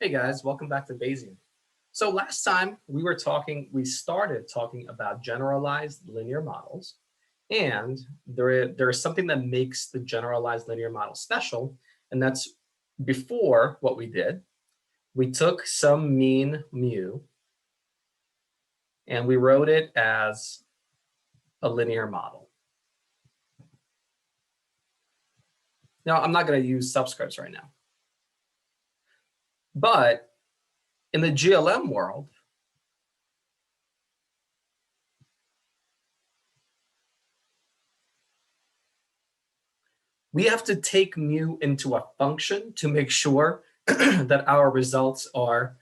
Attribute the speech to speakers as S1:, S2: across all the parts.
S1: Hey guys, welcome back to Bayesian. So last time we started talking about generalized linear models, and there is something that makes the generalized linear model special, and that's before what we did. We took some mean mu and we wrote it as a linear model. Now, I'm not going to use subscripts right now, but in the GLM world, we have to take mu into a function to make sure that our results are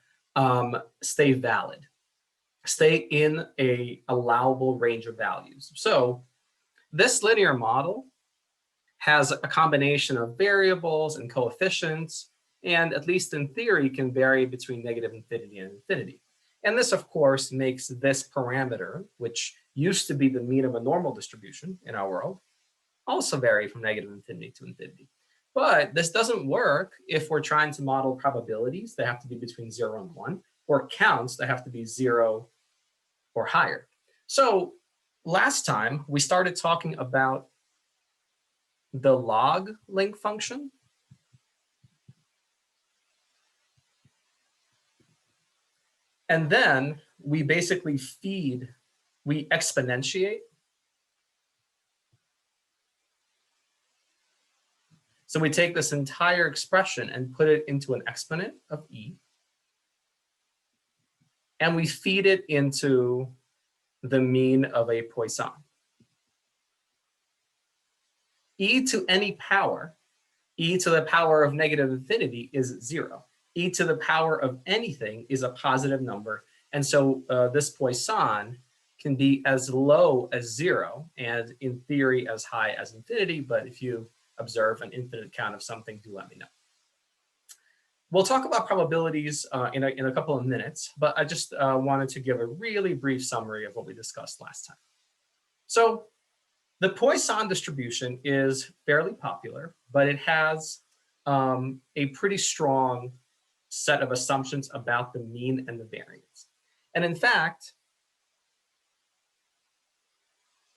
S1: stay valid, stay in a allowable range of values. So this linear model has a combination of variables and coefficients, and at least in theory can vary between negative infinity and infinity. And this, of course, makes this parameter, which used to be the mean of a normal distribution in our world, also vary from negative infinity to infinity. But this doesn't work if we're trying to model probabilities that have to be between 0 and 1, or counts that have to be 0 or higher. So last time we started talking about the log link function. And then we basically we exponentiate. So we take this entire expression and put it into an exponent of e, and we feed it into the mean of a Poisson. E to any power, e to the power of negative infinity is 0. E to the power of anything is a positive number. And so this Poisson can be as low as 0 and in theory as high as infinity. But if you observe an infinite count of something, do let me know. We'll talk about probabilities in a couple of minutes, but I just wanted to give a really brief summary of what we discussed last time. So the Poisson distribution is fairly popular, but it has a pretty strong set of assumptions about the mean and the variance. And in fact,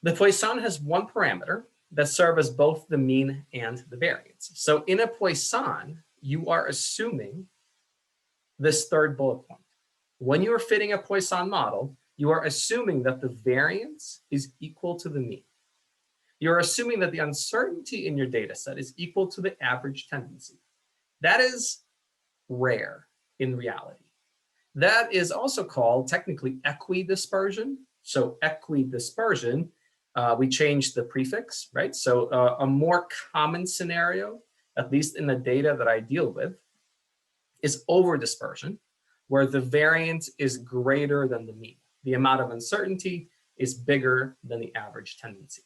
S1: the Poisson has one parameter that serves as both the mean and the variance. So in a Poisson, you are assuming this third bullet point. When you are fitting a Poisson model, you are assuming that the variance is equal to the mean. You're assuming that the uncertainty in your data set is equal to the average tendency. That is rare in reality. That is also called technically equidispersion. So equidispersion, we changed the prefix, right? So a more common scenario, at least in the data that I deal with, is overdispersion, where the variance is greater than the mean. The amount of uncertainty is bigger than the average tendency.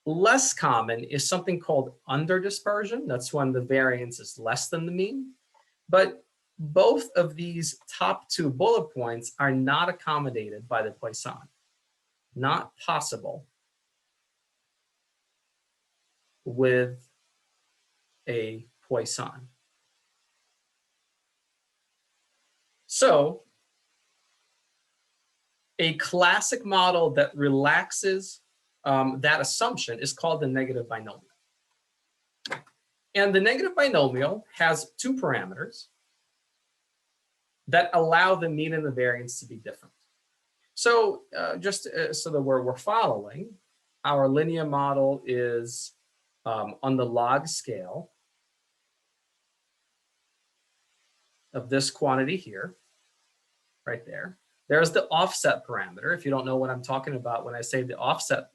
S1: Less common is something called underdispersion. That's when the variance is less than the mean. But both of these top two bullet points are not accommodated by the Poisson. Not possible with a Poisson. So a classic model that relaxes that assumption is called the negative binomial. And the negative binomial has two parameters that allow the mean and the variance to be different. So just so that we're following, our linear model is on the log scale of this quantity here, right there. There's the offset parameter. If you don't know what I'm talking about when I say the offset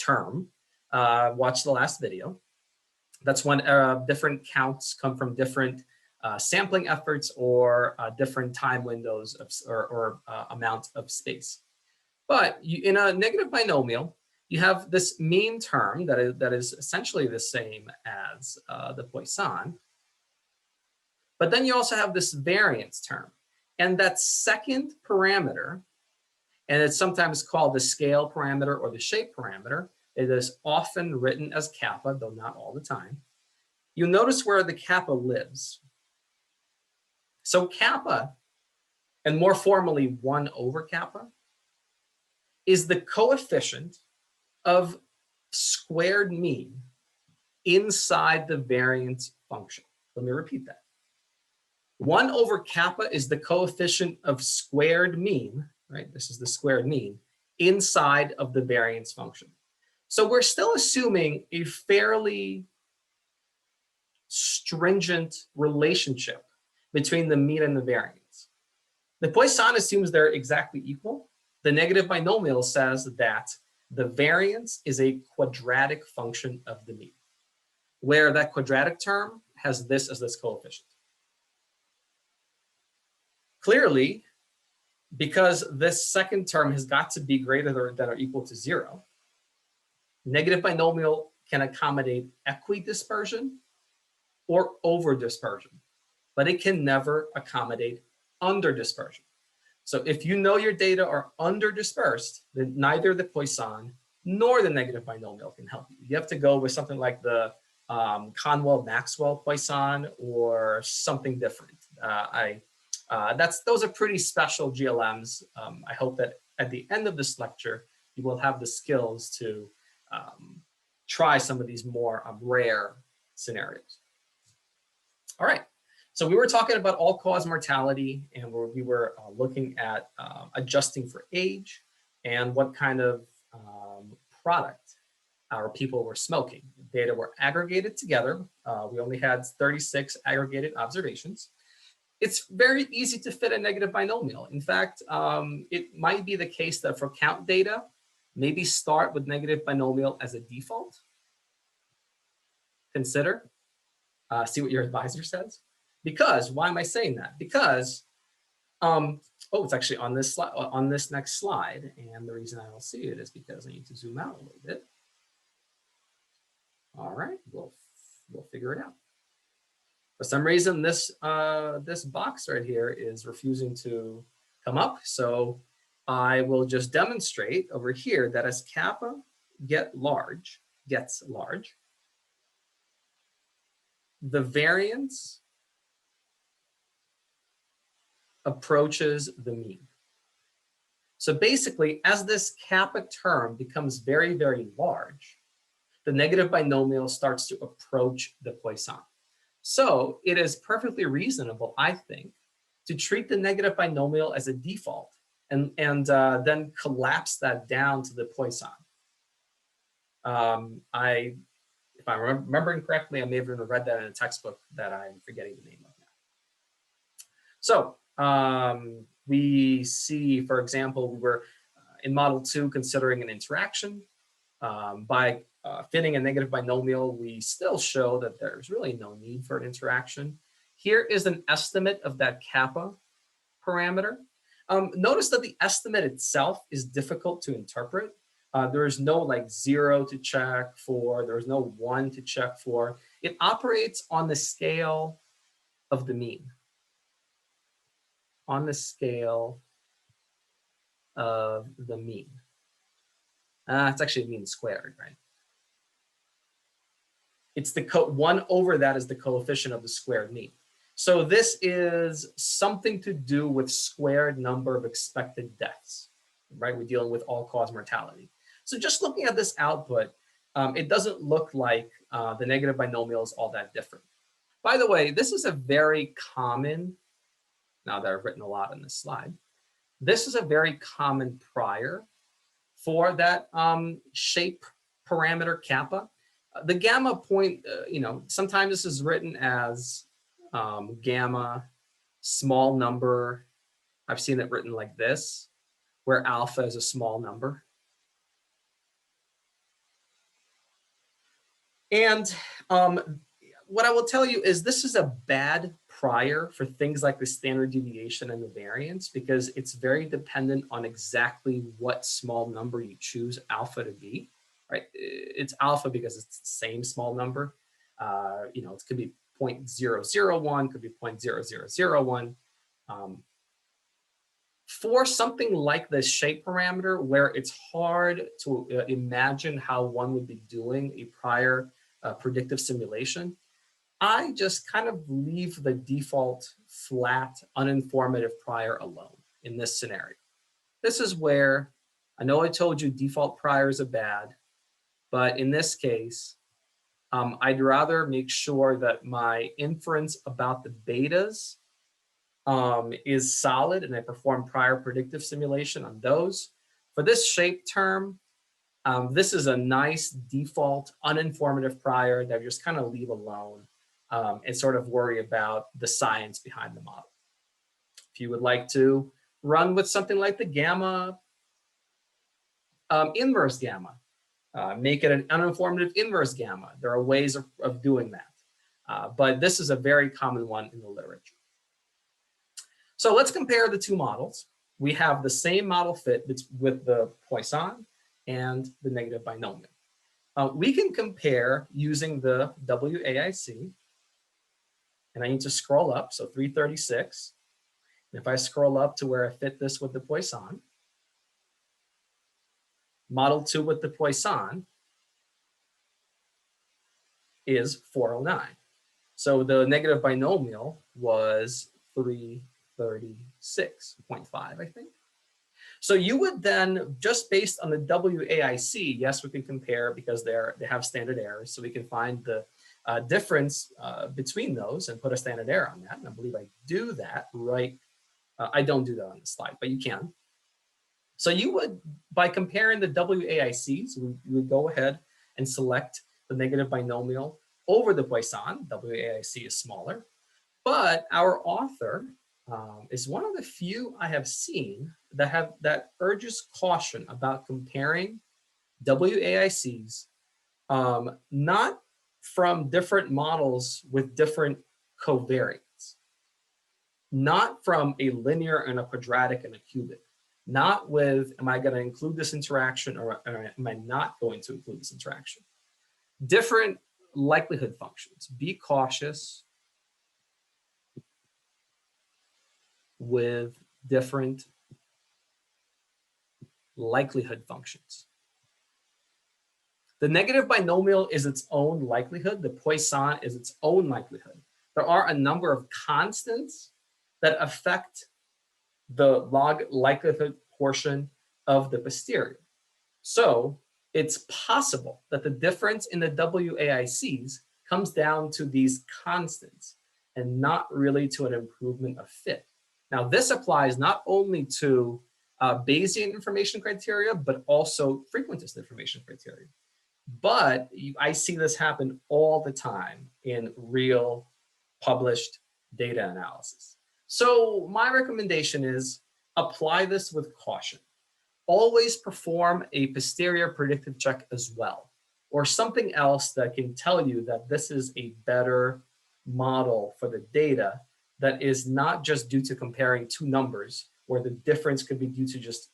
S1: term, watch the last video. That's when different counts come from different sampling efforts or different time windows or amount of space. But in a negative binomial, you have this mean term that is essentially the same as the Poisson. But then you also have this variance term. And that second parameter, and it's sometimes called the scale parameter or the shape parameter, it is often written as kappa, though not all the time. You notice where the kappa lives. So kappa, and more formally 1 over kappa, is the coefficient of squared mean inside the variance function. Let me repeat that. 1 over kappa is the coefficient of squared mean, right? This is the squared mean inside of the variance function. So we're still assuming a fairly stringent relationship between the mean and the variance. The Poisson assumes they're exactly equal. The negative binomial says that the variance is a quadratic function of the mean, where that quadratic term has this as this coefficient. Clearly, because this second term has got to be greater than or equal to 0, negative binomial can accommodate equidispersion or overdispersion, but it can never accommodate underdispersion. So if you know your data are underdispersed, then neither the Poisson nor the negative binomial can help you. You have to go with something like the Conwell-Maxwell Poisson or something different. Those are pretty special GLMs. I hope that at the end of this lecture, you will have the skills to try some of these more rare scenarios. All right, so we were talking about all-cause mortality, and we were looking at adjusting for age and what kind of product our people were smoking. Data were aggregated together. We only had 36 aggregated observations. It's very easy to fit a negative binomial. In fact, it might be the case that for count data, maybe start with negative binomial as a default. Consider, see what your advisor says. Because, why am I saying that? Because, it's actually on this slide, on this next slide, and the reason I don't see it is because I need to zoom out a little bit. All right, we'll figure it out. For some reason, this box right here is refusing to come up, so I will just demonstrate over here that as kappa gets large, the variance approaches the mean. So basically, as this kappa term becomes very, very large, the negative binomial starts to approach the Poisson. So it is perfectly reasonable, I think, to treat the negative binomial as a default and then collapse that down to the Poisson. If I'm remembering correctly, I may have even read that in a textbook that I'm forgetting the name of now. So we see, for example, we were in model 2 considering an interaction. By fitting a negative binomial, we still show that there's really no need for an interaction. Here is an estimate of that kappa parameter. Notice that the estimate itself is difficult to interpret. There is no like 0 to check for, there is no 1 to check for. It operates on the scale of the mean. On the scale of the mean. It's actually mean squared, right? It's the 1 over that is the coefficient of the squared mean. So this is something to do with squared number of expected deaths, right? We're dealing with all-cause mortality. So just looking at this output, it doesn't look like the negative binomial is all that different. By the way, this is a very common, now that I've written a lot on this slide, this is a very common prior for that shape parameter kappa. The gamma point, sometimes this is written as gamma small number. I've seen it written like this, where alpha is a small number. And what I will tell you is this is a bad prior for things like the standard deviation and the variance, because it's very dependent on exactly what small number you choose alpha to be, right? It's alpha because it's the same small number. It could be 0.001, could be 0.0001. For something like this shape parameter, where it's hard to imagine how one would be doing a prior predictive simulation, I just kind of leave the default flat uninformative prior alone in this scenario. This is where, I know I told you default priors are bad, but in this case, I'd rather make sure that my inference about the betas is solid and I perform prior predictive simulation on those. For this shape term, this is a nice default uninformative prior that I just kind of leave alone and sort of worry about the science behind the model. If you would like to run with something like the gamma inverse gamma, make it an uninformative inverse gamma. There are ways of doing that. But this is a very common one in the literature. So let's compare the two models. We have the same model fit with the Poisson and the negative binomial. We can compare using the WAIC. And I need to scroll up, so 336. And if I scroll up to where I fit this with the Poisson, model 2 with the Poisson is 409. So the negative binomial was 336.5, I think. So you would then, just based on the WAIC, yes, we can compare because they have standard errors, so we can find the difference between those and put a standard error on that. And I believe I do that right. I don't do that on the slide, but you can. So you would, by comparing the WAICs, you would go ahead and select the negative binomial over the Poisson. WAIC is smaller, but our author is one of the few I have seen that urges caution about comparing WAICs, not from different models with different covariates, not from a linear and a quadratic and a cubic, not with, am I going to include this interaction or am I not going to include this interaction? Different likelihood functions. Be cautious with different likelihood functions. The negative binomial is its own likelihood. The Poisson is its own likelihood. There are a number of constants that affect the log likelihood portion of the posterior. So it's possible that the difference in the WAICs comes down to these constants and not really to an improvement of fit. Now, this applies not only to Bayesian information criteria, but also frequentist information criteria. But I see this happen all the time in real published data analysis. So my recommendation is apply this with caution. Always perform a posterior predictive check as well, or something else that can tell you that this is a better model for the data that is not just due to comparing two numbers where the difference could be due to just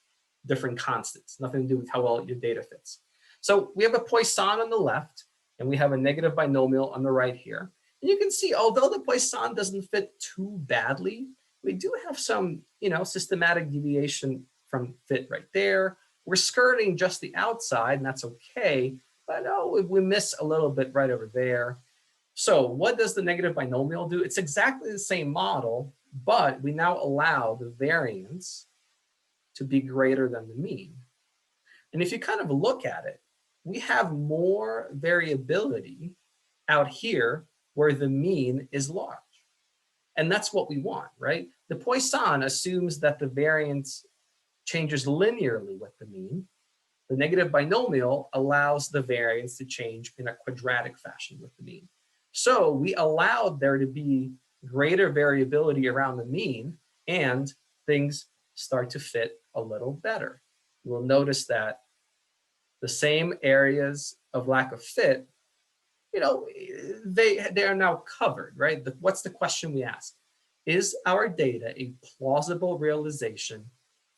S1: different constants, nothing to do with how well your data fits. So we have a Poisson on the left and we have a negative binomial on the right here. And you can see, although the Poisson doesn't fit too badly, we do have some, systematic deviation from fit right there. We're skirting just the outside, and that's okay, but we miss a little bit right over there. So what does the negative binomial do? It's exactly the same model, but we now allow the variance to be greater than the mean. And if you kind of look at it, we have more variability out here where the mean is large. And that's what we want, right? The Poisson assumes that the variance changes linearly with the mean. The negative binomial allows the variance to change in a quadratic fashion with the mean. So we allowed there to be greater variability around the mean, and things start to fit a little better. You will notice that the same areas of lack of fit, they are now covered, right? What's the question we ask? Is our data a plausible realization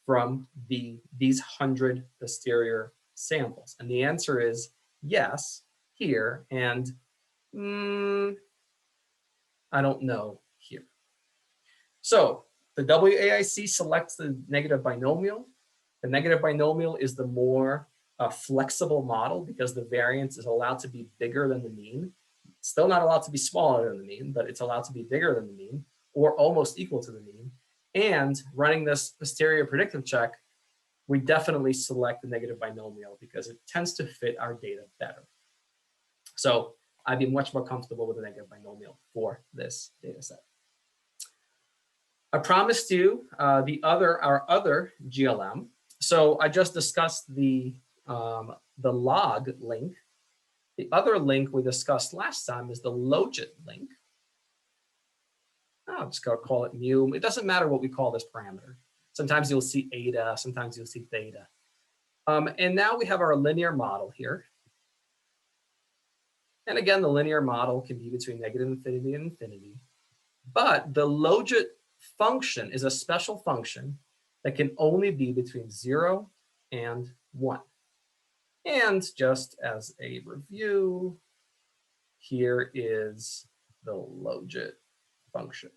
S1: from these 100 posterior samples? And the answer is yes here, and I don't know here. So the WAIC selects the negative binomial. The negative binomial is the more flexible model because the variance is allowed to be bigger than the mean. Still not allowed to be smaller than the mean, but it's allowed to be bigger than the mean or almost equal to the mean. And running this posterior predictive check, we definitely select the negative binomial because it tends to fit our data better. So I'd be much more comfortable with the negative binomial for this data set. I promised you our other GLM. So I just discussed the log link. The other link we discussed last time is the logit link. I'm just going to call it mu. It doesn't matter what we call this parameter. Sometimes you'll see eta, sometimes you'll see theta. And now we have our linear model here. And again, the linear model can be between negative infinity and infinity. But the logit function is a special function that can only be between 0 and 1. And just as a review, here is the logit function.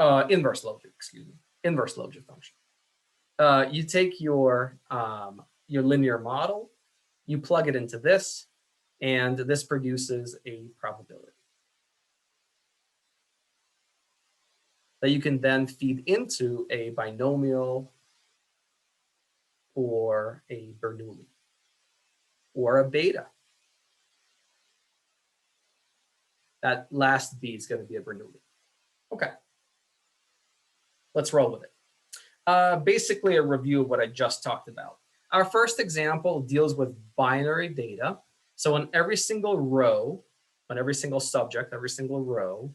S1: Inverse logit, excuse me, inverse logit function. You take your linear model, you plug it into this, and this produces a probability that you can then feed into a binomial or a Bernoulli or a beta. That last B is going to be a Bernoulli. Okay, let's roll with it. Basically a review of what I just talked about. Our first example deals with binary data. So on every single row, on every single subject, every single row,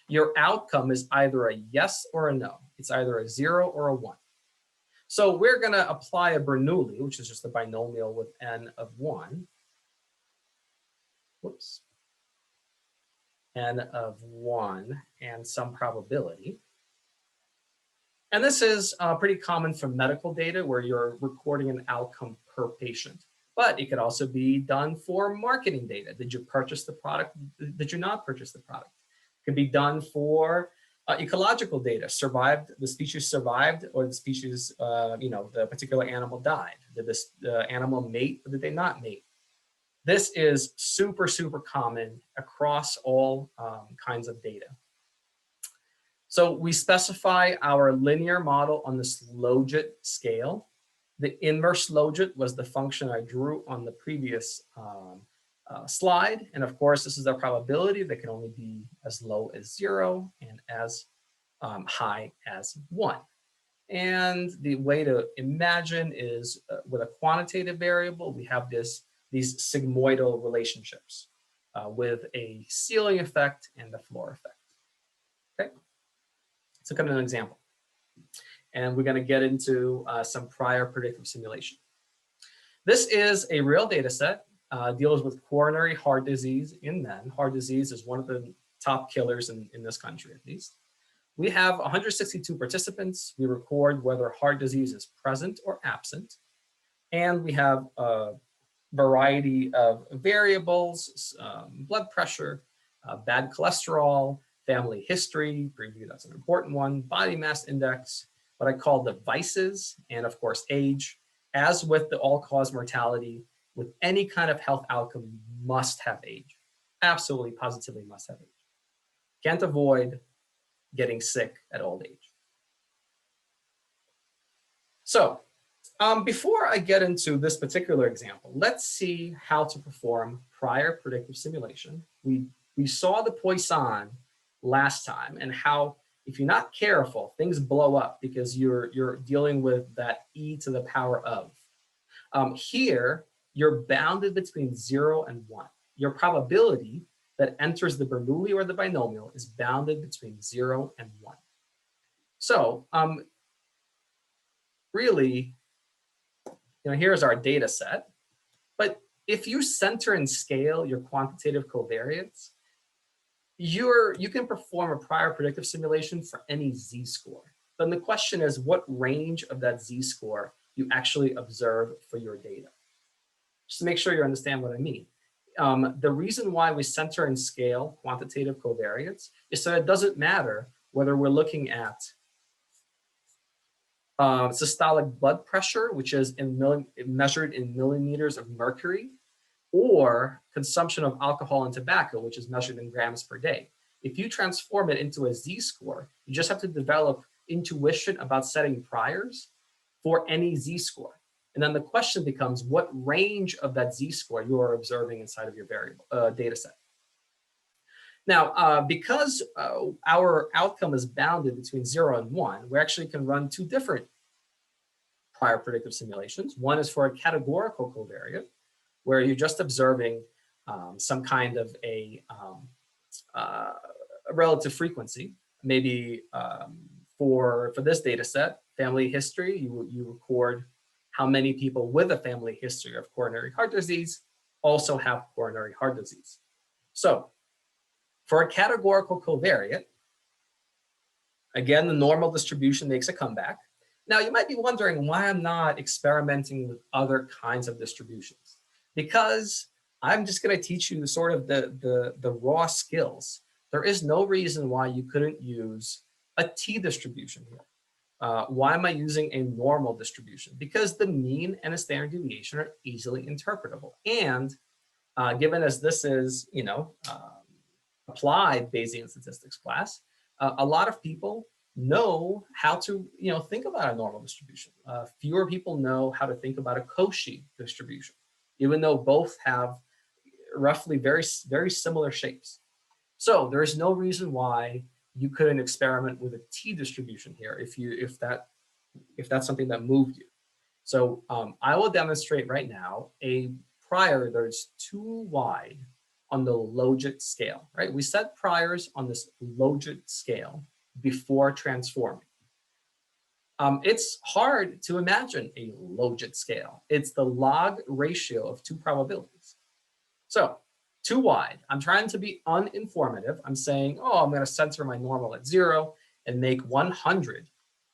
S1: your outcome is either a yes or a no. It's either a 0 or a 1. So we're going to apply a Bernoulli, which is just a binomial with n of 1. Whoops. N of 1 and some probability. And this is pretty common for medical data where you're recording an outcome per patient. But it could also be done for marketing data. Did you purchase the product? Did you not purchase the product? It can be done for ecological data. The species survived, or the species, the particular animal died. Did this animal mate or did they not mate? This is super, super common across all kinds of data. So we specify our linear model on this logit scale. The inverse logit was the function I drew on the previous slide. And of course, this is a probability that can only be as low as 0 and as high as 1. And the way to imagine is with a quantitative variable, we have these sigmoidal relationships with a ceiling effect and a floor effect. Okay, let's look at an example. And we're going to get into some prior predictive simulation. This is a real data set, deals with coronary heart disease in men. Heart disease is one of the top killers in this country, at least. We have 162 participants. We record whether heart disease is present or absent. And we have a variety of variables, blood pressure, bad cholesterol, family history, preview, that's an important one, body mass index, what I call devices, and of course, age. As with the all-cause mortality, with any kind of health outcome, you must have age. Absolutely, positively must have age. Can't avoid getting sick at old age. So before I get into this particular example, let's see how to perform prior predictive simulation. We saw the Poisson last time and how if you're not careful, things blow up because you're dealing with that e to the power of. Here, you're bounded between 0 and 1. Your probability that enters the Bernoulli or the binomial is bounded between 0 and 1. So really, here's our data set. But if you center and scale your quantitative covariates, you can perform a prior predictive simulation for any z-score. Then the question is, what range of that z-score you actually observe for your data? Just to make sure you understand what I mean. The reason why we center and scale quantitative covariates is so it doesn't matter whether we're looking at systolic blood pressure, which is measured in millimeters of mercury, or consumption of alcohol and tobacco, which is measured in grams per day. If you transform it into a z-score, you just have to develop intuition about setting priors for any z-score. And then the question becomes what range of that z-score you are observing inside of your variable data set. Now, because our outcome is bounded between 0 and 1, we actually can run two different prior predictive simulations. One is for a categorical covariate, where you're just observing some kind of a relative frequency. Maybe for this data set, family history, you record how many people with a family history of coronary heart disease also have coronary heart disease. So for a categorical covariate, again, the normal distribution makes a comeback. Now, you might be wondering why I'm not experimenting with other kinds of distributions. Because I'm just going to teach you sort of the raw skills. There is no reason why you couldn't use a t distribution here. Why am I using a normal distribution? Because the mean and a standard deviation are easily interpretable. And given as this is, applied Bayesian statistics class, a lot of people know how to, think about a normal distribution. Fewer people know how to think about a Cauchy distribution, even though both have roughly very, very similar shapes. So there's no reason why you couldn't experiment with a t distribution here if that's something that moved you. So I will demonstrate right now a prior that is too wide on the logit scale, right? We set priors on this logit scale before transforming. It's hard to imagine a logit scale. It's the log ratio of two probabilities. So too wide. I'm trying to be uninformative. I'm saying, oh, I'm going to censor my normal at 0 and make 100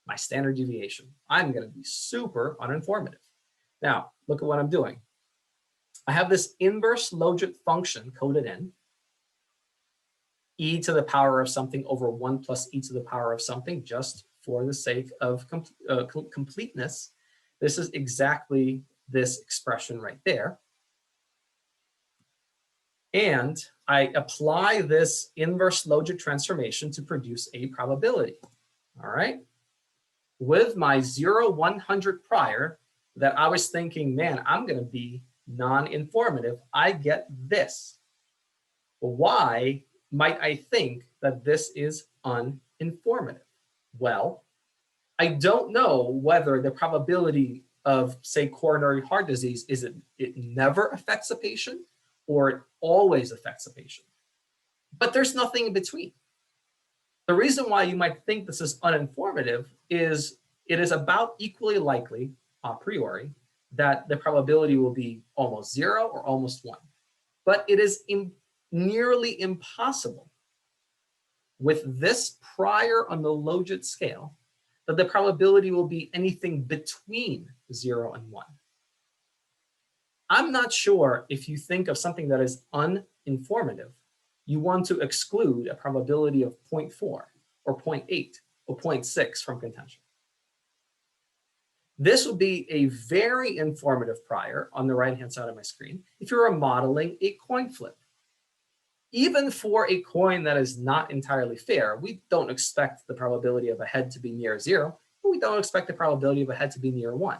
S1: my standard deviation. I'm going to be super uninformative. Now, look at what I'm doing. I have this inverse logit function coded in, e to the power of something over 1 plus e to the power of something, just for the sake of completeness. This is exactly this expression right there. And I apply this inverse logit transformation to produce a probability. All right. With my 0, 100 prior that I was thinking, man, I'm going to be non-informative, I get this. Why might I think that this is uninformative? Well, I don't know whether the probability of, say, coronary heart disease is it never affects a patient or it always affects a patient. But there's nothing in between. The reason why you might think this is uninformative is it is about equally likely, a priori, that the probability will be almost 0 or almost 1. But it is nearly impossible with this prior on the logit scale that the probability will be anything between 0 and 1. I'm not sure if you think of something that is uninformative, you want to exclude a probability of 0.4 or 0.8 or 0.6 from contention. This would be a very informative prior on the right-hand side of my screen if you were modeling a coin flip. Even for a coin that is not entirely fair, we don't expect the probability of a head to be near 0, but we don't expect the probability of a head to be near 1.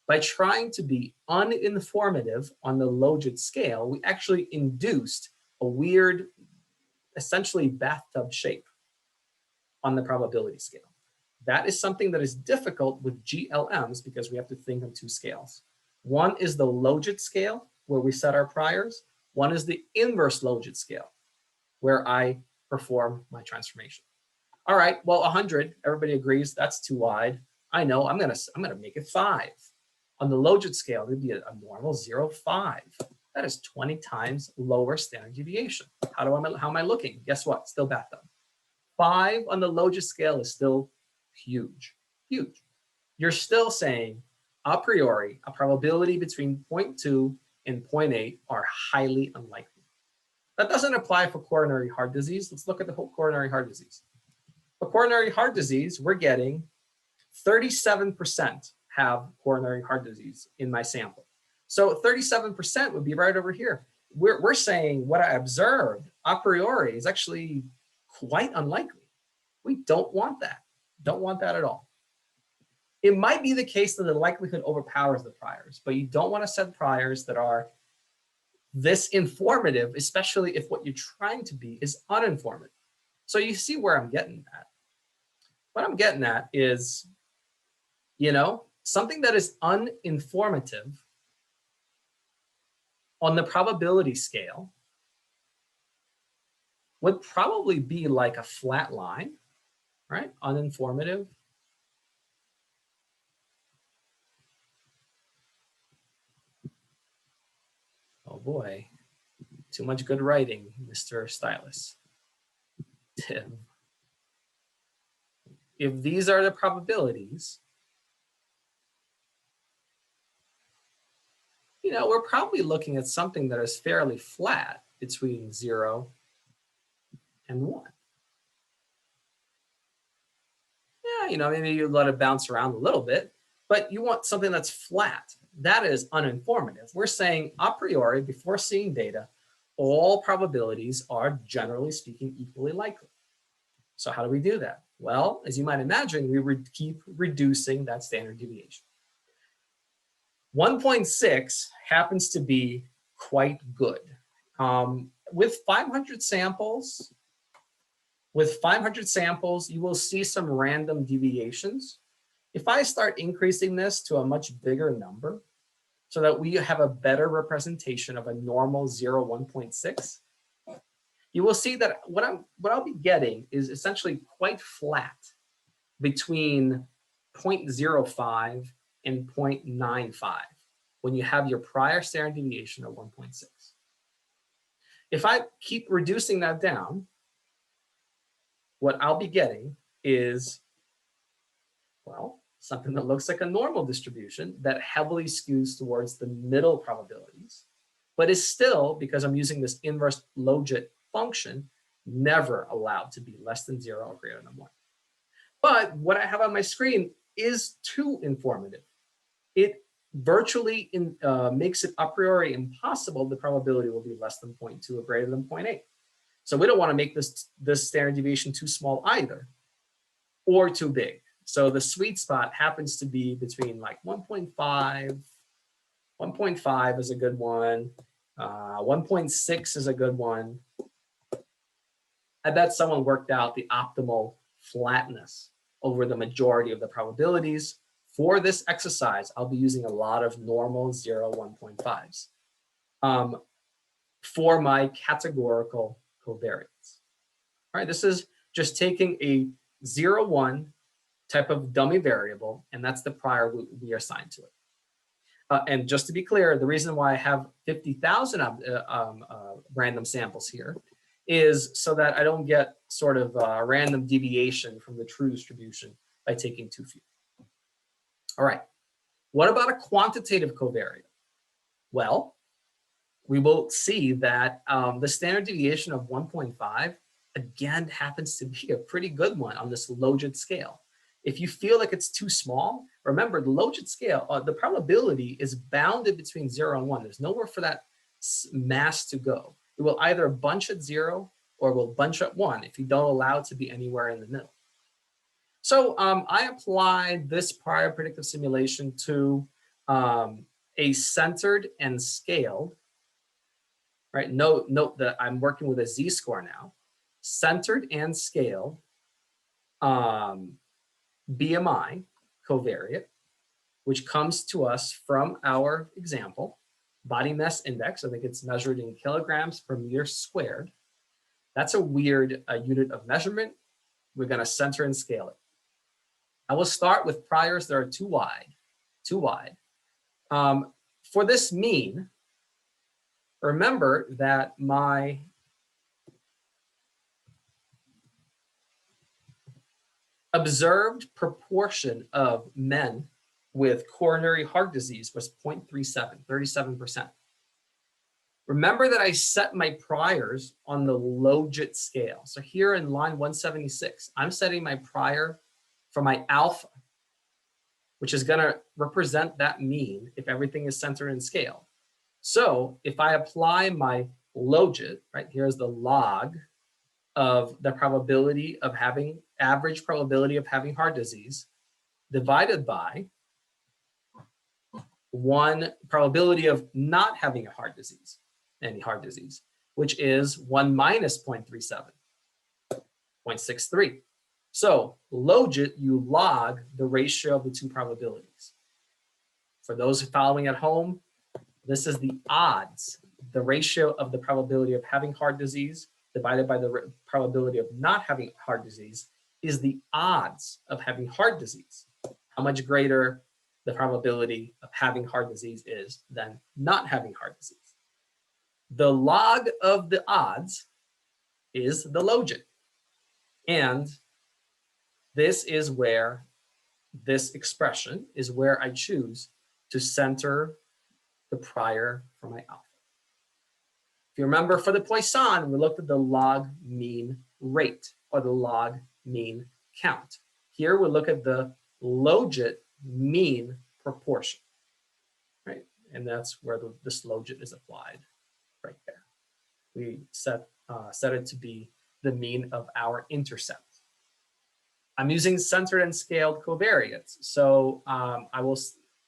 S1: By trying to be uninformative on the logit scale, we actually induced a weird, essentially bathtub shape on the probability scale. That is something that is difficult with GLMs because we have to think on two scales. One is the logit scale, where we set our priors. One is the inverse logit scale, where I perform my transformation. All right, well, 100, everybody agrees that's too wide. I know, I'm gonna make it 5. On the logit scale, it'd be a normal 0.5. That is 20 times lower standard deviation. How am I looking? Guess what? Still bathtub. 5 on the logit scale is still huge, huge. You're still saying, a priori, a probability between 0.2 and 0.8 are highly unlikely. That doesn't apply for coronary heart disease. Let's look at the whole coronary heart disease. For coronary heart disease, we're getting 37% have coronary heart disease in my sample. So 37% would be right over here. We're saying what I observed a priori is actually quite unlikely. We don't want that. Don't want that at all. It might be the case that the likelihood overpowers the priors, but you don't want to set priors that are this informative, especially if what you're trying to be is uninformative. So you see where I'm getting at. What I'm getting at is, you know, something that is uninformative on the probability scale would probably be like a flat line, right? Uninformative. Oh boy, too much good writing, Mr. Stylus. If these are the probabilities, you know, we're probably looking at something that is fairly flat between 0 and 1. Yeah, you know, maybe you let it bounce around a little bit, but you want something that's flat. That is uninformative. We're saying a priori, before seeing data, all probabilities are generally speaking equally likely. So how do we do that? Well, as you might imagine, we would keep reducing that standard deviation. 1.6 happens to be quite good. With 500 samples, you will see some random deviations. If I start increasing this to a much bigger number so that we have a better representation of a normal 0, 1.6, you will see that what I'll be getting is essentially quite flat between 0.05 and 0.95 when you have your prior standard deviation of 1.6. If I keep reducing that down, what I'll be getting is, well, something that looks like a normal distribution that heavily skews towards the middle probabilities, but is still, because I'm using this inverse logit function, never allowed to be less than 0 or greater than 1. But what I have on my screen is too informative. It virtually makes it a priori impossible the probability will be less than 0.2 or greater than 0.8. So we don't want to make this standard deviation too small either, or too big. So the sweet spot happens to be between like 1.5. 1.5 is a good one. 1.6 is a good one. I bet someone worked out the optimal flatness over the majority of the probabilities. For this exercise, I'll be using a lot of normal 0, 1.5s for my categorical covariance. All right, this is just taking a 0, 1 type of dummy variable, and that's the prior we assign to it. And just to be clear, the reason why I have 50,000 random samples here is so that I don't get sort of a random deviation from the true distribution by taking too few. All right, what about a quantitative covariate? Well, we will see that the standard deviation of 1.5 again happens to be a pretty good one on this logit scale. If you feel like it's too small, remember the logit scale, the probability is bounded between 0 and 1. There's nowhere for that mass to go. It will either bunch at 0 or will bunch at 1 if you don't allow it to be anywhere in the middle. So I applied this prior predictive simulation to a centered and scaled, right? Note that I'm working with a z-score now. Centered and scaled BMI covariate, which comes to us from our example, body mass index. I think it's measured in kilograms per meter squared. That's a weird unit of measurement. We're going to center and scale it. I will start with priors that are too wide. For this mean, remember that my observed proportion of men with coronary heart disease was 0.37, 37%. Remember that I set my priors on the logit scale. So here in line 176, I'm setting my prior for my alpha which is going to represent that mean if everything is centered and scaled. So if I apply my logit, right, here's the log of the probability of having, average probability of having heart disease, divided by one probability of not having a heart disease, any heart disease, which is 1 minus 0.37, 0.63. So logit, you log the ratio of the two probabilities. For those following at home, this is the odds, the ratio of the probability of having heart disease divided by the probability of not having heart disease is the odds of having heart disease. How much greater the probability of having heart disease is than not having heart disease. The log of the odds is the logit. And this is where, this expression is where I choose to center the prior for my alpha. If you remember, for the Poisson, we looked at the log mean rate or the log mean count. Here we look at the logit mean proportion, right? And that's where this logit is applied right there. We set it to be the mean of our intercept. I'm using centered and scaled covariates. So I will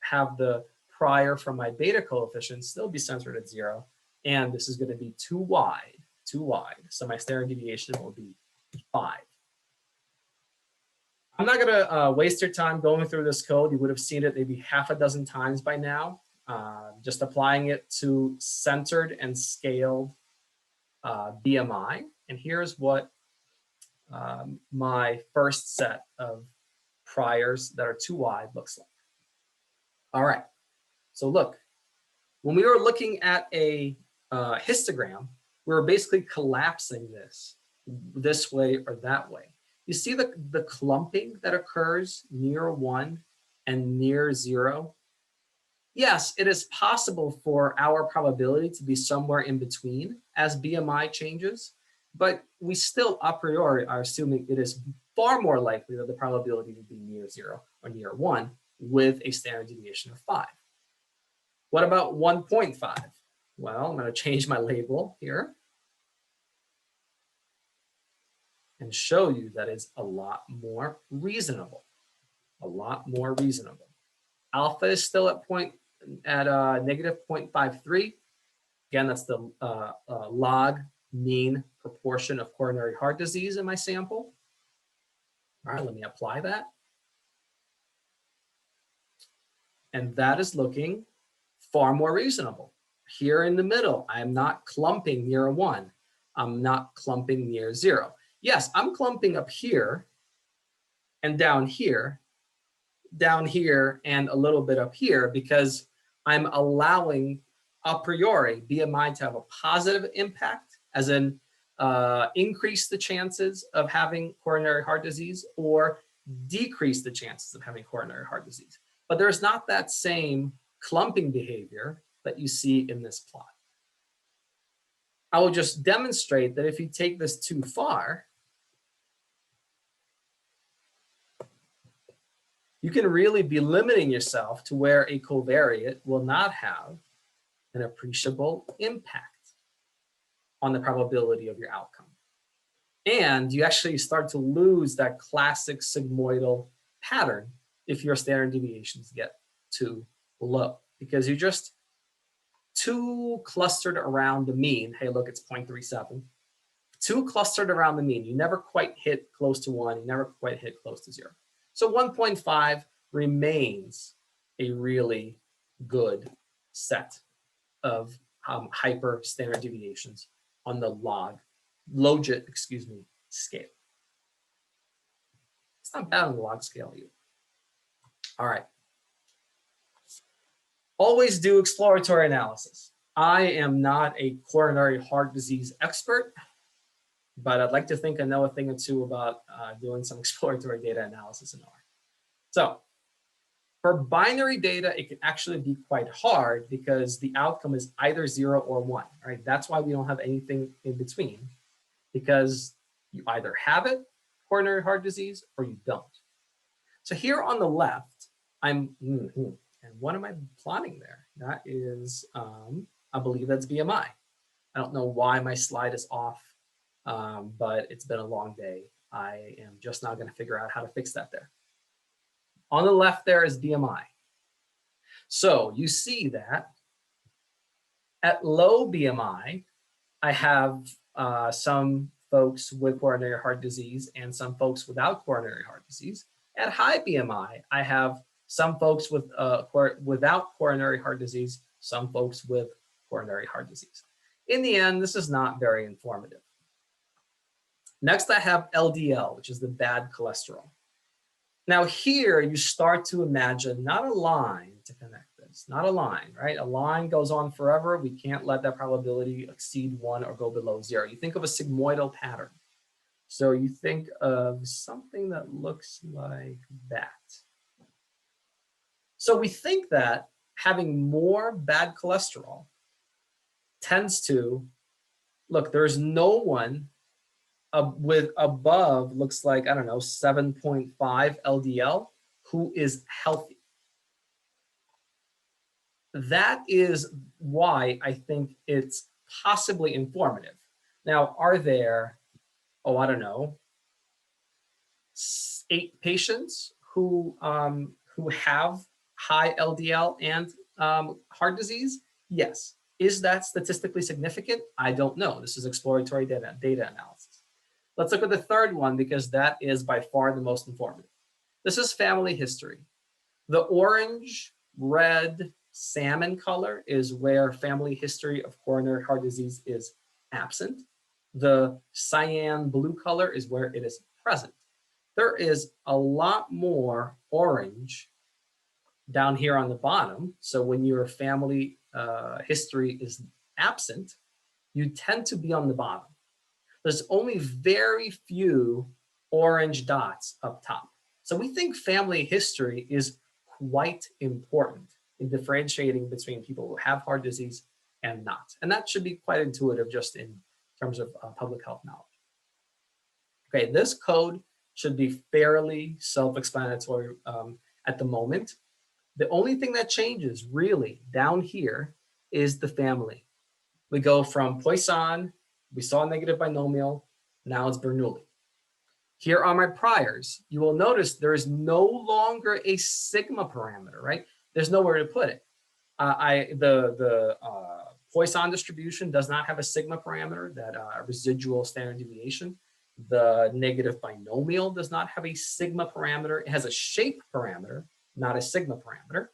S1: have the prior from my beta coefficient still be centered at 0. And this is going to be too wide. So my standard deviation will be 5. I'm not going to waste your time going through this code. You would have seen it maybe half a dozen times by now. Just applying it to centered and scaled BMI. And here's what my first set of priors that are too wide looks like. All right, so look, when we were looking at a histogram, we were basically collapsing this way or that way. You see the clumping that occurs near 1 and near 0? Yes, it is possible for our probability to be somewhere in between as BMI changes, but we still a priori are assuming it is far more likely that the probability would be near 0 or near 1 with a standard deviation of 5. What about 1.5? Well, I'm going to change my label here and show you that it's a lot more reasonable. Alpha is still at negative 0.53. Again, that's the log mean proportion of coronary heart disease in my sample. All right, let me apply that. And that is looking far more reasonable. Here in the middle, I am not clumping near 1. I'm not clumping near 0. Yes, I'm clumping up here and down here, and a little bit up here because I'm allowing a priori BMI to have a positive impact, as in increase the chances of having coronary heart disease or decrease the chances of having coronary heart disease. But there's not that same clumping behavior that you see in this plot. I will just demonstrate that if you take this too far, you can really be limiting yourself to where a covariate will not have an appreciable impact on the probability of your outcome. And you actually start to lose that classic sigmoidal pattern if your standard deviations get too low, because you're just too clustered around the mean. Hey, look, it's 0.37. Too clustered around the mean. You never quite hit close to 1. You never quite hit close to 0. So 1.5 remains a really good set of hyper standard deviations on the logit scale. It's not bad on the log scale either. All right. Always do exploratory analysis. I am not a coronary heart disease expert, but I'd like to think I know a thing or two about doing some exploratory data analysis in R. So for binary data, it can actually be quite hard because the outcome is either 0 or 1, right? That's why we don't have anything in between, because you either have it, coronary heart disease, or you don't. So here on the left, And what am I plotting there? That is, I believe that's BMI. I don't know why my slide is off, but it's been a long day. I am just now going to figure out how to fix that there. On the left there is BMI. So you see that at low BMI, I have some folks with coronary heart disease and some folks without coronary heart disease. At high BMI, I have some folks with without coronary heart disease, some folks with coronary heart disease. In the end, this is not very informative. Next, I have LDL, which is the bad cholesterol. Now here, you start to imagine not a line to connect this, not a line, right? A line goes on forever. We can't let that probability exceed 1 or go below 0. You think of a sigmoidal pattern. So you think of something that looks like that. So we think that having more bad cholesterol tends to, look, there's no one with above, looks like, I don't know, 7.5 LDL who is healthy. That is why I think it's possibly informative. Now, are there, oh, I don't know, 8 patients who have high LDL and heart disease? Yes. Is that statistically significant? I don't know. This is exploratory data analysis. Let's look at the third one because that is by far the most informative. This is family history. The orange, red, salmon color is where family history of coronary heart disease is absent. The cyan blue color is where it is present. There is a lot more orange down here on the bottom. So when your family history is absent, you tend to be on the bottom. There's only very few orange dots up top. So we think family history is quite important in differentiating between people who have heart disease and not. And that should be quite intuitive just in terms of public health knowledge. Okay, this code should be fairly self-explanatory at the moment. The only thing that changes really down here is the family. We go from Poisson, we saw negative binomial, now it's Bernoulli. Here are my priors. You will notice there is no longer a sigma parameter, right? There's nowhere to put it. The Poisson distribution does not have a sigma parameter, that residual standard deviation. The negative binomial does not have a sigma parameter. It has a shape parameter, not a sigma parameter.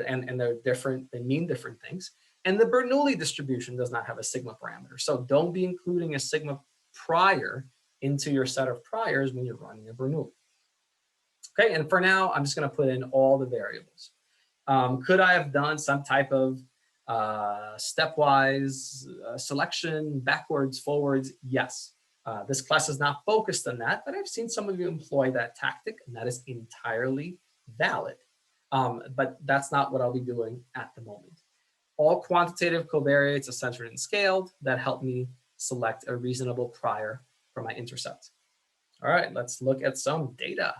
S1: And they're different, they mean different things. And the Bernoulli distribution does not have a sigma parameter. So don't be including a sigma prior into your set of priors when you're running a Bernoulli. Okay, and for now, I'm just going to put in all the variables. Could I have done some type of stepwise selection, backwards, forwards? Yes. This class is not focused on that, but I've seen some of you employ that tactic, and that is entirely valid. But that's not what I'll be doing at the moment. All quantitative covariates are centered and scaled. That help me select a reasonable prior for my intercept. All right, let's look at some data.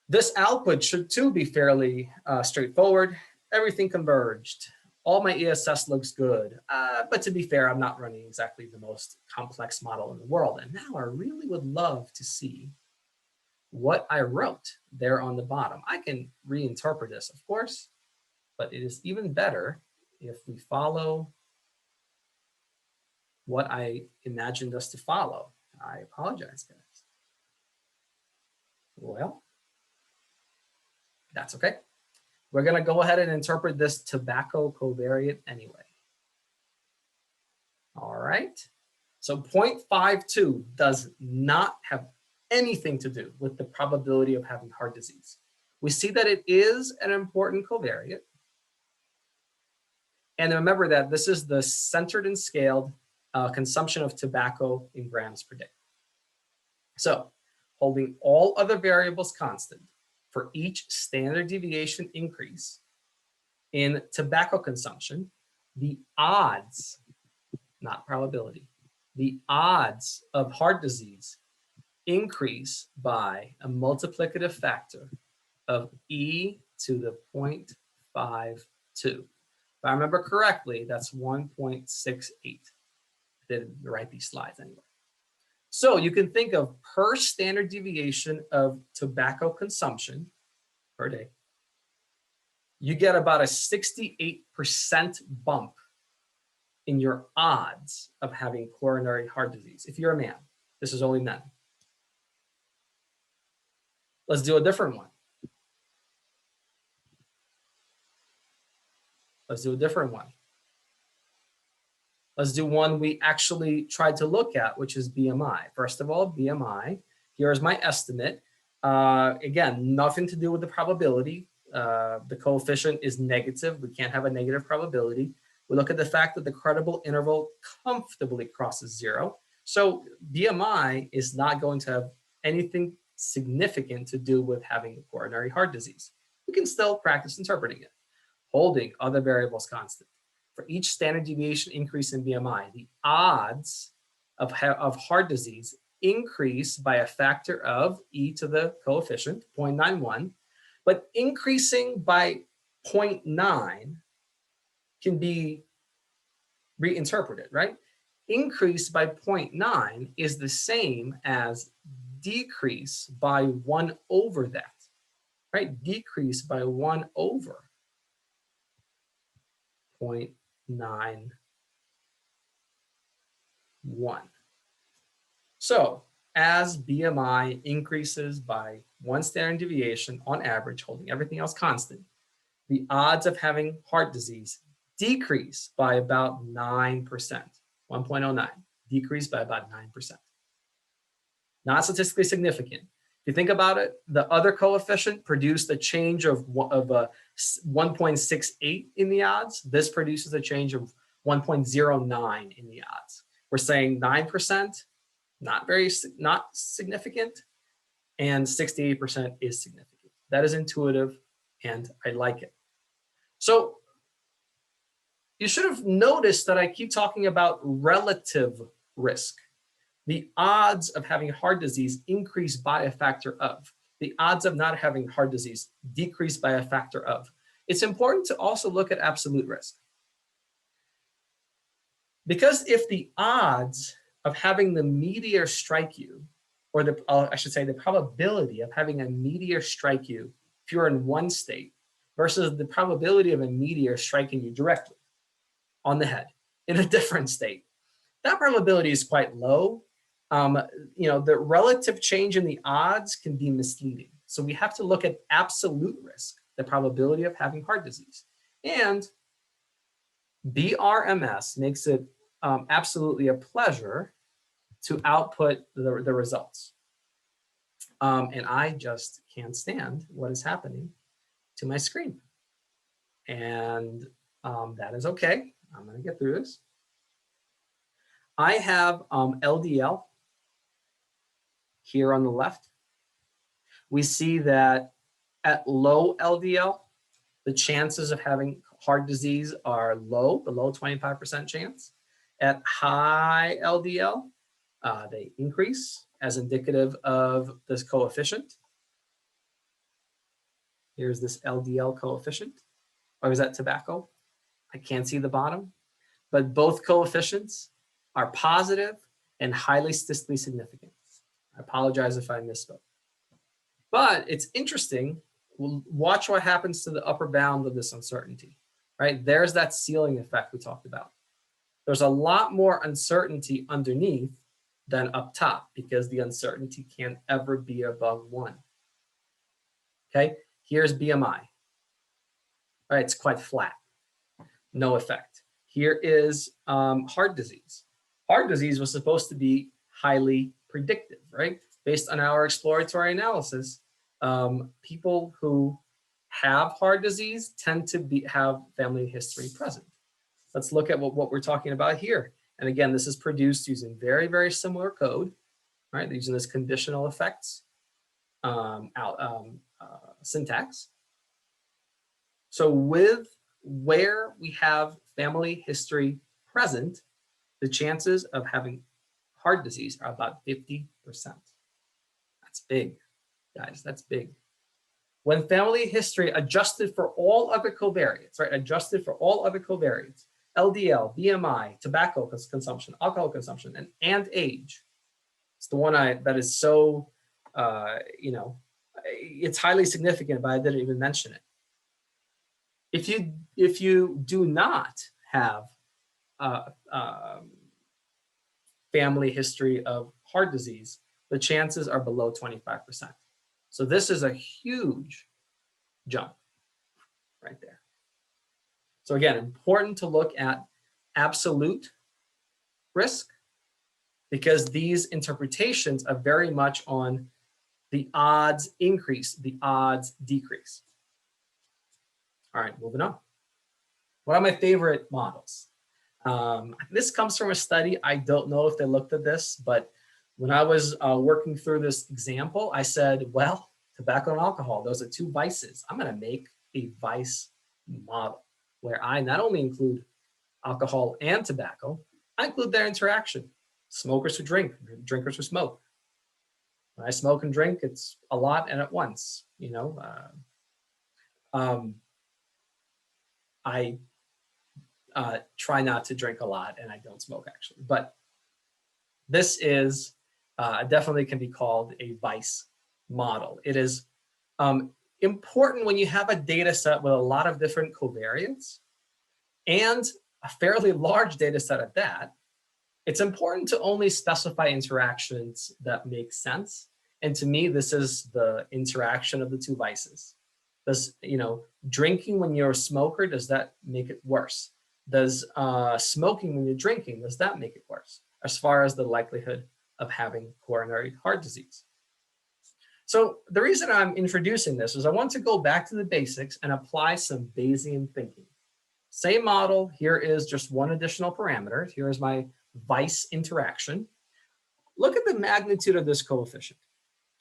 S1: This output should too be fairly straightforward. Everything converged. All my ESS looks good. But to be fair, I'm not running exactly the most complex model in the world. And now I really would love to see what I wrote there on the bottom. I can reinterpret this, of course, but it is even better if we follow what I imagined us to follow. I apologize, guys. Well, that's okay. We're going to go ahead and interpret this tobacco covariate anyway. All right. So 0.52 does not have anything to do with the probability of having heart disease. We see that it is an important covariate. And remember that this is the centered and scaled consumption of tobacco in grams per day. So holding all other variables constant for each standard deviation increase in tobacco consumption, the odds, not probability, the odds of heart disease increase by a multiplicative factor of e to the 0.52. If I remember correctly, that's 1.68. Didn't write these slides anyway. So you can think of per standard deviation of tobacco consumption per day, you get about a 68% bump in your odds of having coronary heart disease. If you're a man, this is only men. Let's do a different one. Let's do a different one. Let's do one we actually tried to look at, which is BMI. First of all, BMI, here's my estimate. Again, nothing to do with the probability. The coefficient is negative. We can't have a negative probability. We look at the fact that the credible interval comfortably crosses 0. So BMI is not going to have anything significant to do with having coronary heart disease. We can still practice interpreting it, holding other variables constant. For each standard deviation increase in BMI, the odds of heart disease increase by a factor of e to the coefficient, 0.91, but increasing by 0.9 can be reinterpreted, right? Increase by 0.9 is the same as decrease by 1 over that, right? Decrease by 1 over 0.91. So as BMI increases by 1 standard deviation on average, holding everything else constant, the odds of having heart disease decrease by about 9%, 1.09, decrease by about 9%. Not statistically significant. If you think about it, the other coefficient produced a change of 1.68 in the odds. This produces a change of 1.09 in the odds. We're saying 9%, not significant, and 68% is significant. That is intuitive, and I like it. So you should have noticed that I keep talking about relative risk. The odds of having heart disease increase by a factor of. The odds of not having heart disease decrease by a factor of. It's important to also look at absolute risk. Because if the odds of having the meteor strike you, or I should say the probability of having a meteor strike you if you're in one state versus the probability of a meteor striking you directly on the head in a different state, that probability is quite low. The relative change in the odds can be misleading. So we have to look at absolute risk, the probability of having heart disease. And BRMS makes it absolutely a pleasure to output the results. And I just can't stand what is happening to my screen. And that is okay. I'm going to get through this. I have LDL here on the left. We see that at low LDL, the chances of having heart disease are low, below 25% chance. At high LDL, they increase as indicative of this coefficient. Here's this LDL coefficient. Or is that tobacco? I can't see the bottom. But both coefficients are positive and highly statistically significant. I apologize if I misspoke. But it's interesting. Watch what happens to the upper bound of this uncertainty, right? There's that ceiling effect we talked about. There's a lot more uncertainty underneath than up top because the uncertainty can't ever be above 1. Okay, here's BMI. All right, it's quite flat, no effect. Here is heart disease. Heart disease was supposed to be highly predictive, right? Based on our exploratory analysis, people who have heart disease tend to have family history present. Let's look at what we're talking about here. And again, this is produced using very, very similar code, right? Using this conditional effects syntax. So with where we have family history present, the chances of having heart disease are about 50%. That's big, guys, that's big. when family history adjusted for all other covariates, right? Adjusted for all other covariates, LDL, BMI, tobacco consumption, alcohol consumption, and age. It's the one that is so, you know, it's highly significant, but I didn't even mention it. If you do not have family history of heart disease, the chances are below 25%. So this is a huge jump right there. So again, important to look at absolute risk, because these interpretations are very much on the odds increase, the odds decrease. All right, moving on. One of my favorite models. This comes from a study. I don't know if they looked at this, but when I was working through this example, I said, well, tobacco and alcohol, those are two vices. I'm going to make a vice model where I not only include alcohol and tobacco, I include their interaction. Smokers who drink, drinkers who smoke. When I smoke and drink, it's a lot and at once, you know. I try not to drink a lot, and I don't smoke actually. But this is definitely can be called a vice model. It is important when you have a data set with a lot of different covariates and a fairly large data set at that. It's important to only specify interactions that make sense. And to me, this is the interaction of the two vices. Does, you know, drinking when you're a smoker, does that make it worse? Does smoking when you're drinking, does that make it worse? As far as the likelihood of having coronary heart disease. So the reason I'm introducing this is I want to go back to the basics and apply some Bayesian thinking. Same model, here is just one additional parameter. Here is my vice interaction. Look at the magnitude of this coefficient.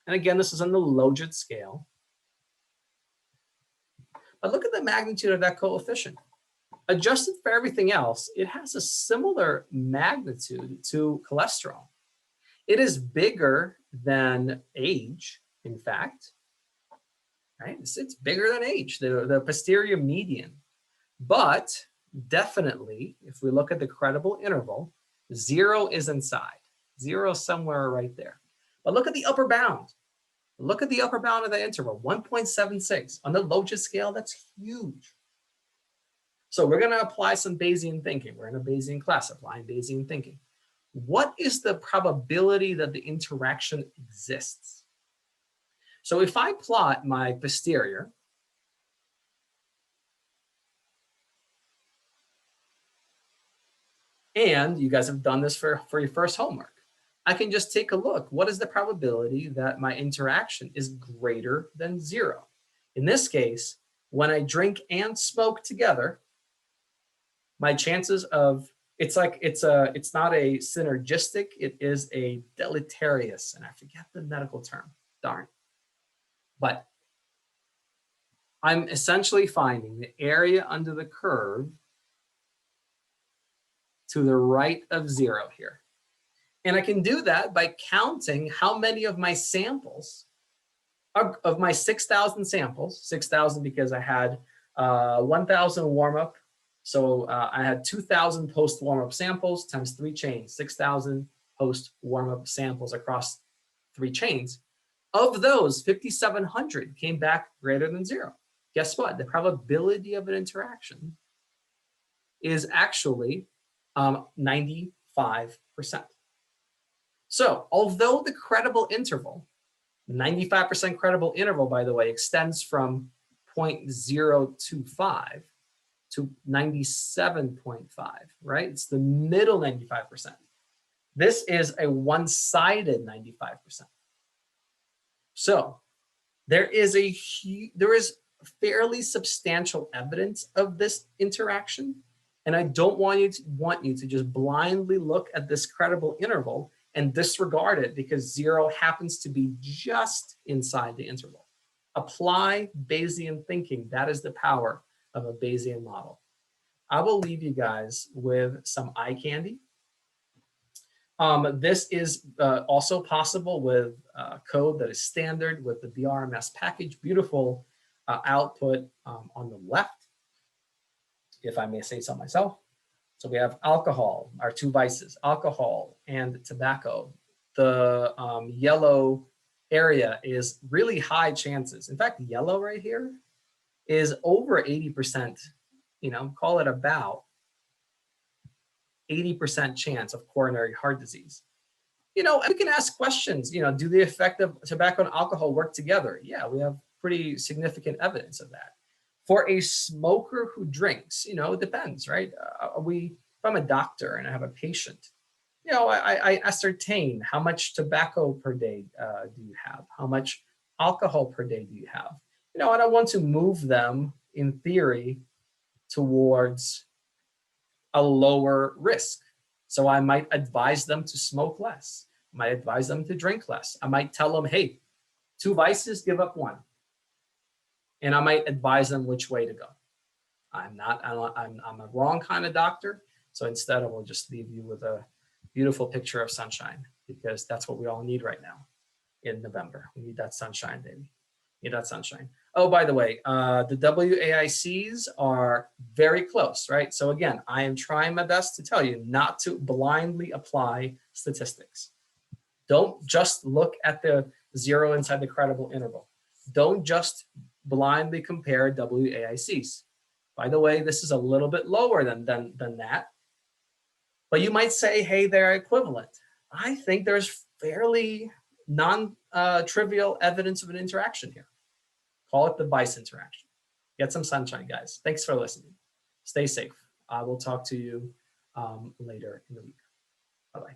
S1: And again, this is on the Logit scale. But look at the magnitude of that coefficient. Adjusted for everything else, it has a similar magnitude to cholesterol. It is bigger than age, in fact, right? It's bigger than age, the posterior median. But definitely, if we look at the credible interval, 0 is inside. 0 somewhere right there. But look at the upper bound. Look at the upper bound of the interval, 1.76. On the Logit scale, that's huge. So we're going to apply some Bayesian thinking. We're in a Bayesian class, applying Bayesian thinking. What is the probability that the interaction exists? So if I plot my posterior, and you guys have done this for your first homework, I can just take a look. What is the probability that my interaction is greater than 0? In this case, when I drink and smoke together, my chances of, it's not a synergistic, it is a deleterious, and I forget the medical term, darn. But I'm essentially finding the area under the curve to the right of 0 here. And I can do that by counting how many of my samples, of my 6,000 samples, 6,000 because I had 1,000 warm-up. So I had 2,000 post warm-up samples times 3 chains, 6,000 post warm-up samples across 3 chains. Of those, 5,700 came back greater than 0. Guess what? The probability of an interaction is actually 95%. So although the credible interval, 95% credible interval, by the way, extends from 0.025 to 97.5, right? It's the middle 95%. This is a one-sided 95%. So there is fairly substantial evidence of this interaction, and I don't want you to just blindly look at this credible interval and disregard it because 0 happens to be just inside the interval. Apply Bayesian thinking. That is the power of a Bayesian model. I will leave you guys with some eye candy. This is also possible with code that is standard with the BRMS package. Beautiful output on the left, if I may say so myself. So we have alcohol, our two vices, alcohol and tobacco. The yellow area is really high chances. In fact, yellow right here is over 80%, call it about 80% chance of coronary heart disease. And we can ask questions, do the effect of tobacco and alcohol work together? Yeah, we have pretty significant evidence of that. For a smoker who drinks, it depends, right? If I'm a doctor and I have a patient, I ascertain how much tobacco per day do you have? How much alcohol per day do you have? And I want to move them, in theory, towards a lower risk. So I might advise them to smoke less. I might advise them to drink less. I might tell them, hey, 2 vices, give up 1. And I might advise them which way to go. I'm a wrong kind of doctor. So instead, I will just leave you with a beautiful picture of sunshine, because that's what we all need right now in November. We need that sunshine, baby. We need that sunshine. Oh, by the way, the WAICs are very close, right? So again, I am trying my best to tell you not to blindly apply statistics. Don't just look at the 0 inside the credible interval. Don't just blindly compare WAICs. By the way, this is a little bit lower than that. But you might say, hey, they're equivalent. I think there's fairly non-trivial evidence of an interaction here. Call it the vice interaction. Get some sunshine, guys. Thanks for listening. Stay safe. I will talk to you later in the week. Bye-bye.